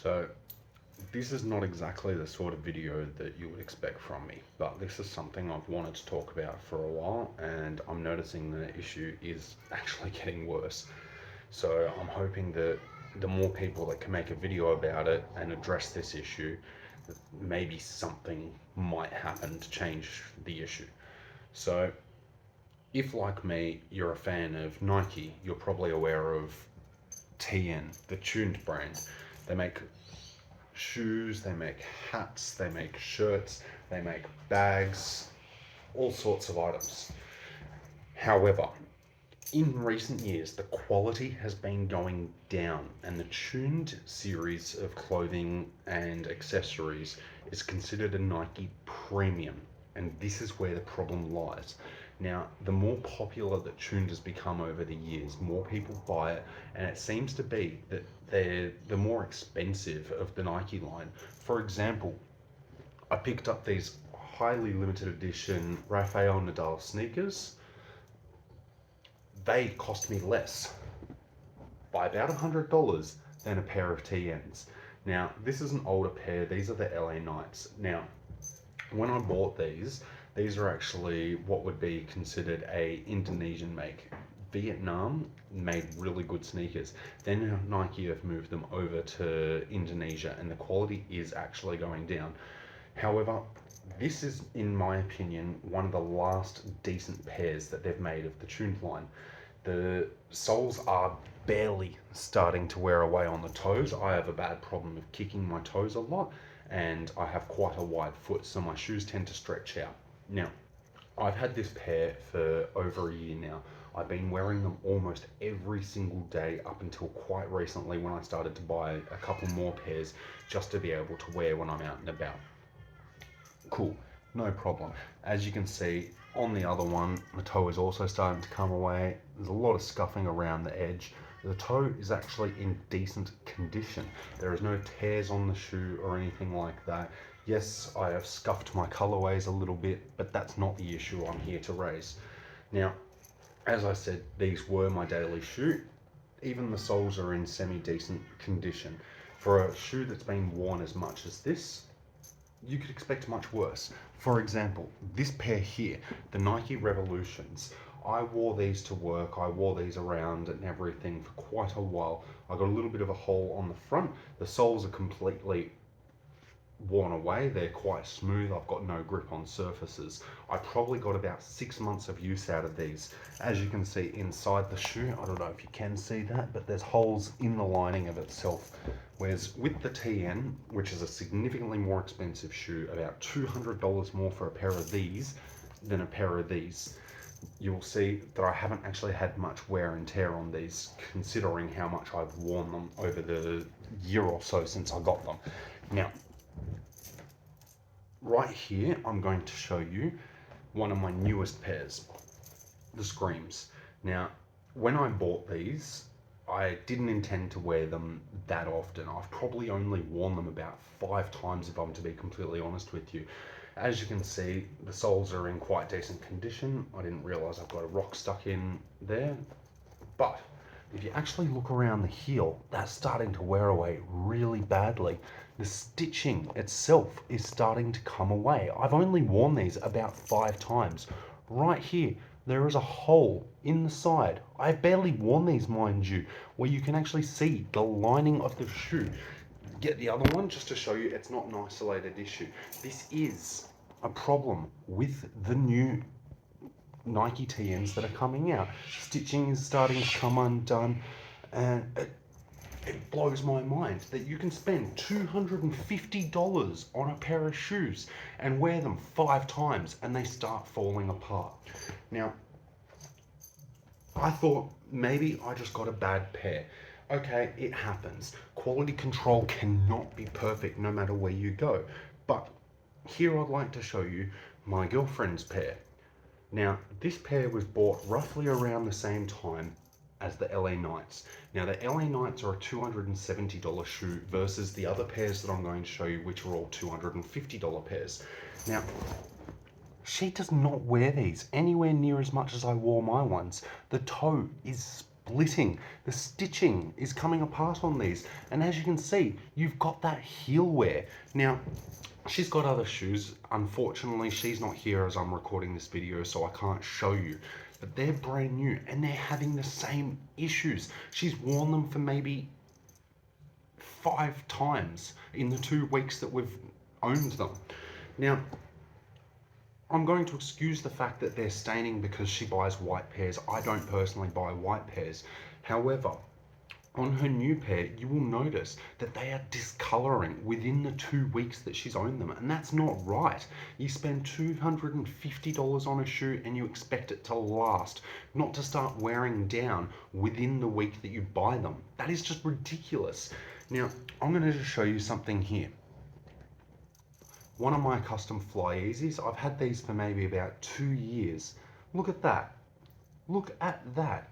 So this is not exactly the sort of video that you would expect from me, but this is something I've wanted to talk about for a while, and I'm noticing the issue is actually getting worse. So I'm hoping that the more people that can make a video about it and address this issue, maybe something might happen to change the issue. So if, like me, you're a fan of Nike, you're probably aware of TN, the tuned brand. They make shoes, they make hats, they make shirts, they make bags, all sorts of items. However, in recent years, the quality has been going down, and the tuned series of clothing and accessories is considered a Nike premium, and this is where the problem lies. Now, the more popular that tuned has become over the years, more people buy it, and it seems to be that they're the more expensive of the Nike line. For example, I picked up these highly limited edition Rafael Nadal sneakers. They cost me less by about $100 than a pair of TNs. Now, this is an older pair. These are the LA Knights. Now, when I bought these are actually what would be considered a Indonesian make. Vietnam made really good sneakers. Then Nike have moved them over to Indonesia, and the quality is actually going down. However, this is, in my opinion, one of the last decent pairs that they've made of the tuned line. The soles are barely starting to wear away on the toes. I have a bad problem of kicking my toes a lot, and I have quite a wide foot, so my shoes tend to stretch out. Now, I've had this pair for over a year now. I've been wearing them almost every single day up until quite recently, when I started to buy a couple more pairs just to be able to wear when I'm out and about. Cool, no problem. As you can see on the other one, the toe is also starting to come away. There's a lot of scuffing around the edge. The toe is actually in decent condition. There is no tears on the shoe or anything like that. Yes, I have scuffed my colorways a little bit, but that's not the issue I'm here to raise. Now, as I said, these were my daily shoe. Even the soles are in semi-decent condition. For a shoe that's been worn as much as this, you could expect much worse. For example, this pair here, the Nike Revolutions. I wore these to work, I wore these around and everything for quite a while. I got a little bit of a hole on the front. The soles are completely worn away. They're quite smooth. I've got no grip on surfaces. I probably got about 6 months of use out of these. As you can see inside the shoe, I don't know if you can see that, but there's holes in the lining of itself. Whereas with the TN, which is a significantly more expensive shoe, about $200 more for a pair of these than a pair of these, you'll see that I haven't actually had much wear and tear on these, considering how much I've worn them over the year or so since I got them. Now, right here, I'm going to show you one of my newest pairs, the Screams. Now, when I bought these, I didn't intend to wear them that often. I've probably only worn them about 5 times, if I'm to be completely honest with you. As you can see, the soles are in quite decent condition. I didn't realize I've got a rock stuck in there, but if you actually look around the heel, that's starting to wear away really badly. The stitching itself is starting to come away. I've only worn these about 5 times. Right here, there is a hole in the side. I've barely worn these, mind you, where you can actually see the lining of the shoe. Get the other one just to show you it's not an isolated issue. This is a problem with the new Nike TNs that are coming out. Stitching is starting to come undone, and it blows my mind that you can spend $250 on a pair of shoes and wear them 5 times and they start falling apart. Now, I thought maybe I just got a bad pair. Okay, it happens. Quality control cannot be perfect no matter where you go. But here I'd like to show you my girlfriend's pair. Now, this pair was bought roughly around the same time as the LA Knights. Now, the LA Knights are a $270 shoe versus the other pairs that I'm going to show you, which are all $250 pairs. Now, she does not wear these anywhere near as much as I wore my ones. The toe is splitting. The stitching is coming apart on these. And as you can see, you've got that heel wear. Now, she's got other shoes. Unfortunately, she's not here as I'm recording this video, so I can't show you. But they're brand new and they're having the same issues. She's worn them for maybe 5 times in the 2 weeks that we've owned them. Now, I'm going to excuse the fact that they're staining because she buys white pairs. I don't personally buy white pairs. However, on her new pair, you will notice that they are discoloring within the 2 weeks that she's owned them, and that's not right. You spend $250 on a shoe and you expect it to last, not to start wearing down within the week that you buy them. That is just ridiculous. Now, I'm going to just show you something here. One of my custom Fly Easies, I've had these for maybe about 2 years. Look at that. Look at that.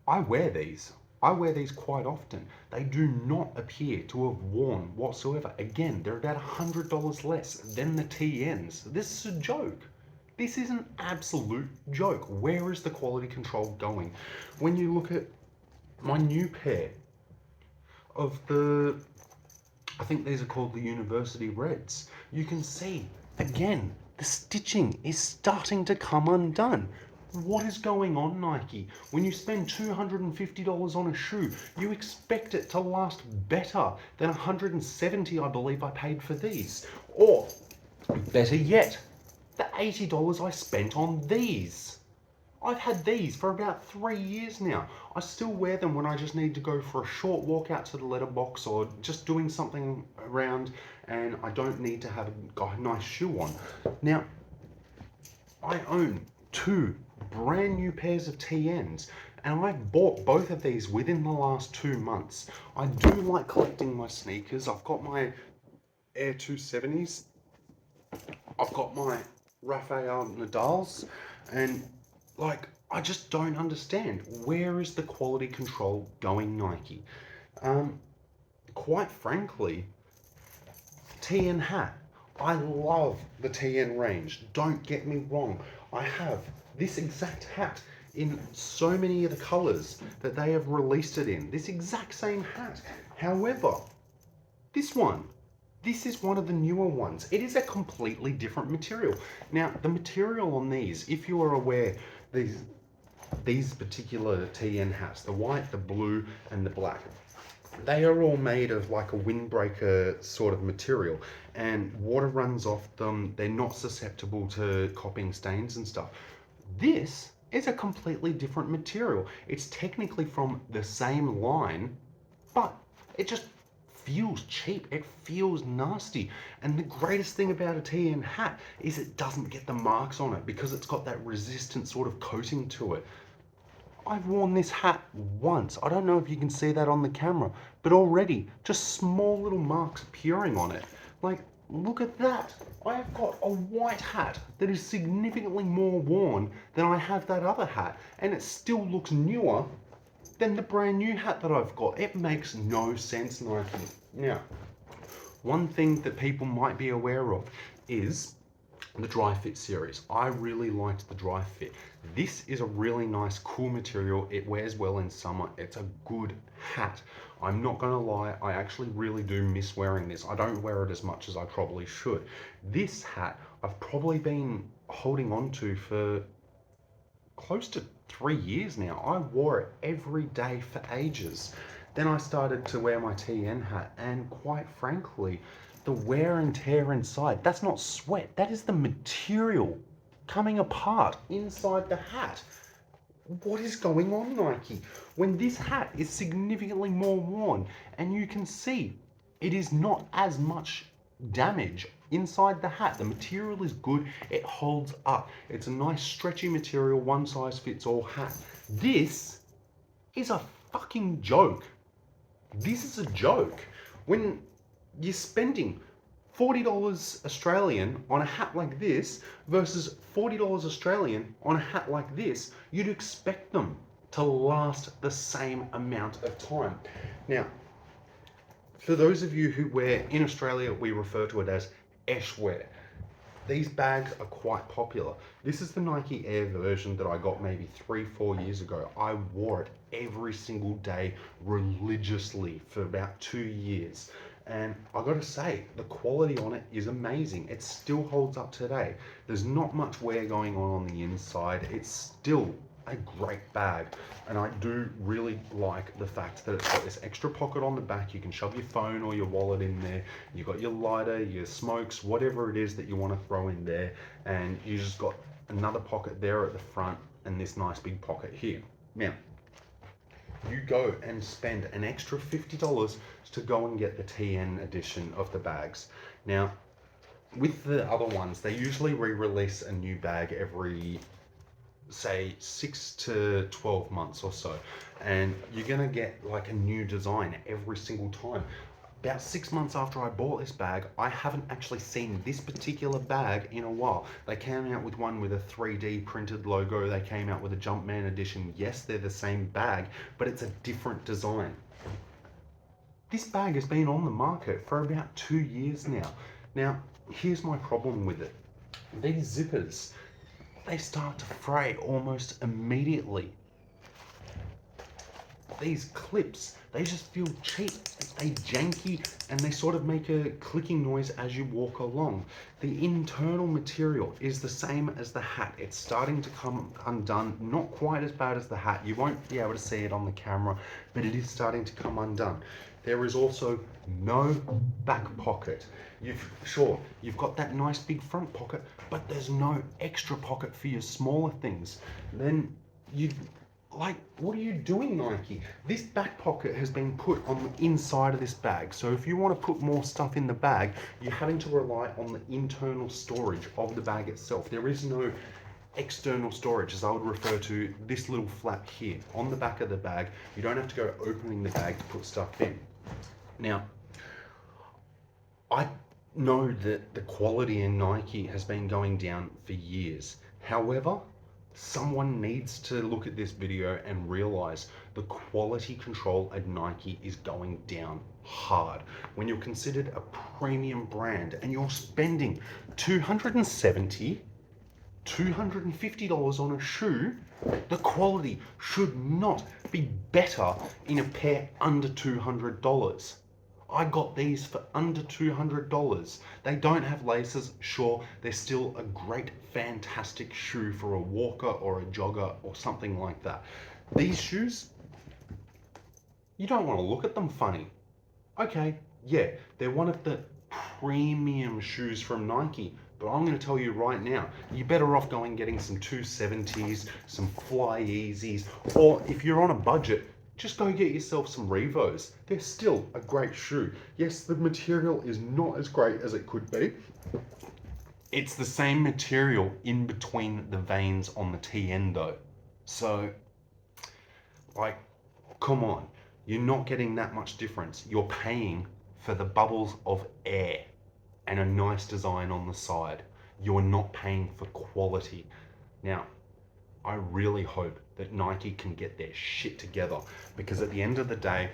I wear these quite often. They do not appear to have worn whatsoever. Again, they're about $100 less than the TNs. This is a joke. This is an absolute joke. Where is the quality control going? When you look at my new pair of the, I think these are called the University Reds, you can see, again, the stitching is starting to come undone. What is going on, Nike? When you spend $250 on a shoe, you expect it to last better than $170, I believe I paid for these. Or, better yet, the $80 I spent on these. I've had these for about 3 years now. I still wear them when I just need to go for a short walk out to the letterbox or just doing something around and I don't need to have a nice shoe on. Now, I own 2 brand new pairs of TNs and I've bought both of these within the last 2 months. I do like collecting my sneakers. I've got my Air 270s. I've got my Rafael Nadals and like, I just don't understand. Where is the quality control going, Nike? Quite frankly, TN hat. I love the TN range. Don't get me wrong. I have this exact hat in so many of the colors that they have released it in. This exact same hat. However, this is one of the newer ones. It is a completely different material. Now, the material on these, if you are aware, these particular TN hats, the white, the blue, and the black, they are all made of like a windbreaker sort of material, and water runs off them. They're not susceptible to copying stains and stuff. This is a completely different material. It's technically from the same line, but it just feels cheap. It feels nasty. And the greatest thing about a TN hat is it doesn't get the marks on it because it's got that resistant sort of coating to it. I've worn this hat once. I don't know if you can see that on the camera, but already just small little marks appearing on it. Like, look at that. I have got a white hat that is significantly more worn than I have that other hat, and it still looks newer than the brand new hat that I've got. It makes no sense, Nike. Now, one thing that people might be aware of is the dry fit series. I really liked the dry fit. This is a really nice, cool material. It wears well in summer. It's a good hat. I'm not gonna lie, I actually really do miss wearing this. I don't wear it as much as I probably should. This hat, I've probably been holding on to for close to 3 years now. I wore it every day for ages. Then I started to wear my TN hat, and quite frankly, the wear and tear inside, that's not sweat, that is the material coming apart inside the hat. What is going on, Nike? When this hat is significantly more worn, and you can see it is not as much damage inside the hat. The material is good, it holds up. It's a nice stretchy material, one size fits all hat. This is a fucking joke. This is a joke. When you're spending $40 Australian on a hat like this versus $40 Australian on a hat like this, you'd expect them to last the same amount of time. Now, for those of you who wear, in Australia, we refer to it as esh wear. these bags are quite popular. This is the Nike Air version that I got maybe 3-4 years ago. I wore it every single day religiously for about 2 years. And I gotta say, the quality on it is amazing. It still holds up today. There's not much wear going on the inside. It's still a great bag. And I do really like the fact that it's got this extra pocket on the back. You can shove your phone or your wallet in there. You've got your lighter, your smokes, whatever it is that you want to throw in there. And you just got another pocket there at the front and this nice big pocket here. Now, you go and spend an extra $50 to go and get the TN edition of the bags. Now, with the other ones, they usually re-release a new bag every, say, 6 to 12 months or so, and you're gonna get like a new design every single time. About 6 months after I bought this bag, I haven't actually seen this particular bag in a while. They came out with one with a 3D printed logo. They came out with a Jumpman edition. Yes, they're the same bag, but it's a different design. This bag has been on the market for about 2 years now. Now, here's my problem with it. These zippers, they start to fray almost immediately. These clips, they just feel cheap, they janky, and they sort of make a clicking noise as you walk along. The internal material is the same as the hat. It's starting to come undone, not quite as bad as the hat. You won't be able to see it on the camera, but it is starting to come undone. There is also no back pocket. You've got that nice big front pocket, but there's no extra pocket for your smaller things. Then what are you doing, Nike? This back pocket has been put on the inside of this bag. So if you want to put more stuff in the bag, you're having to rely on the internal storage of the bag itself. There is no external storage, as I would refer to this little flap here on the back of the bag. You don't have to go opening the bag to put stuff in. Now, I know that the quality in Nike has been going down for years. However, someone needs to look at this video and realize the quality control at Nike is going down hard. When you're considered a premium brand and you're spending $270, $250 on a shoe, the quality should not be better in a pair under $200. I got these for under $200. They don't have laces, sure, they're still a great, fantastic shoe for a walker or a jogger or something like that. These shoes, you don't want to look at them funny. Okay, yeah, they're one of the premium shoes from Nike, but I'm going to tell you right now, you're better off going getting some 270s, some Fly Easies, or if you're on a budget, just go get yourself some Revos. They're still a great shoe. Yes, the material is not as great as it could be. It's the same material in between the veins on the TN though. So, come on. You're not getting that much difference. You're paying for the bubbles of air and a nice design on the side. You're not paying for quality. Now, I really hope that Nike can get their shit together, because at the end of the day,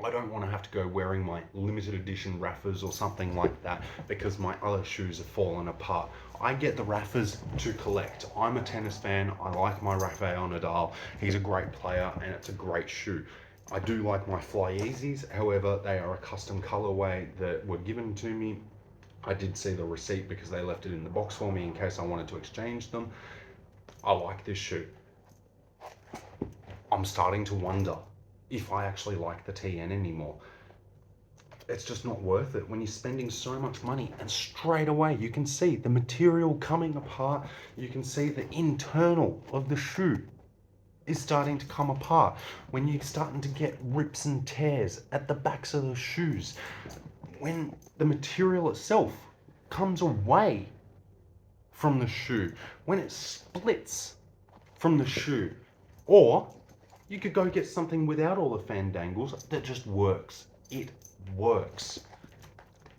I don't want to have to go wearing my limited edition Raffas or something like that because my other shoes have fallen apart. I get the Raffas to collect. I'm a tennis fan. I like my Rafael Nadal. He's a great player and it's a great shoe. I do like my Fly Easies. However, they are a custom colorway that were given to me. I did see the receipt because they left it in the box for me in case I wanted to exchange them. I like this shoe. I'm starting to wonder if I actually like the TN anymore. It's just not worth it when you're spending so much money and straight away you can see the material coming apart. You can see the internal of the shoe is starting to come apart. When you're starting to get rips and tears at the backs of the shoes. When the material itself comes away from the shoe, when it splits from the shoe, or you could go get something without all the fandangles that just works. It works.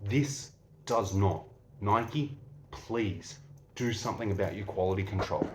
This does not. Nike, please do something about your quality control.